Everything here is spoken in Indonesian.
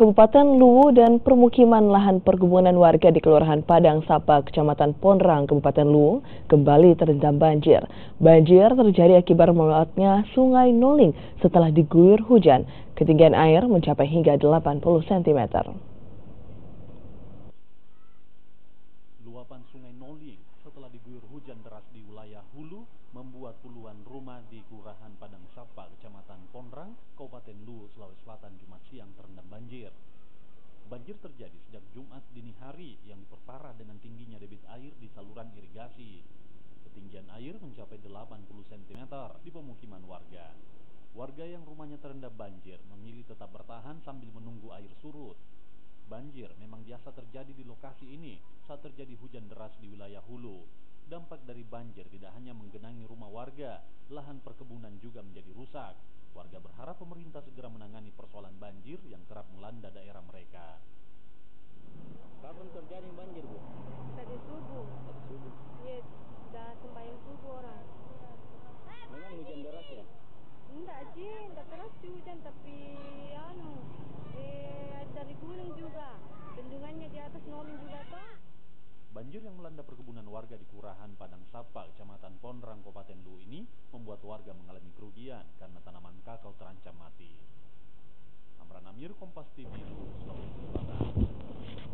Kabupaten Luwu dan permukiman lahan perkebunan warga di Kelurahan Padang Sapa, Kecamatan Ponrang, Kabupaten Luwu, kembali terendam banjir. Banjir terjadi akibat meluapnya Sungai Noling setelah diguyur hujan. Ketinggian air mencapai hingga 80 cm. Luapan Sungai Noling setelah diguyur hujan deras di wilayah hulu membuat puluhan rumah di Kelurahan Padang Sapa, Kecamatan Ponrang, Kabupaten Luwu, Sulawesi Selatan, Jumat siang terendam banjir. Banjir terjadi sejak Jumat dini hari yang diperparah dengan tingginya debit air di saluran irigasi. Ketinggian air mencapai 80 cm di pemukiman warga. Warga yang rumahnya terendam banjir memilih tetap bertahan sambil menunggu air surut. Banjir memang biasa terjadi di lokasi ini saat terjadi hujan deras di wilayah hulu. Dampak dari banjir tidak hanya menggenangi rumah warga, lahan perkebunan juga menjadi rusak. Warga berharap pemerintah segera menangani persoalan banjir yang kerap melanda daerah mereka. Kapan terjadi banjir, Bu? Tadi subuh. Tadi subuh. Iya, dah sembahyang subuh orang. Memang hujan deras ya? Enggak sih, enggak keras sih hujan, tapi dari gunung juga. Bendungannya di atas Noling juga toh. Banjir yang melanda perkebunan warga di Kelurahan Padang Sapa, Kecamatan Ponrang, Kabupaten Luwu ini membuat warga mengalami kerugian karena tanaman kakao terancam mati. Amran Amir, Kompas TV, Luwu, Sulawesi Selatan.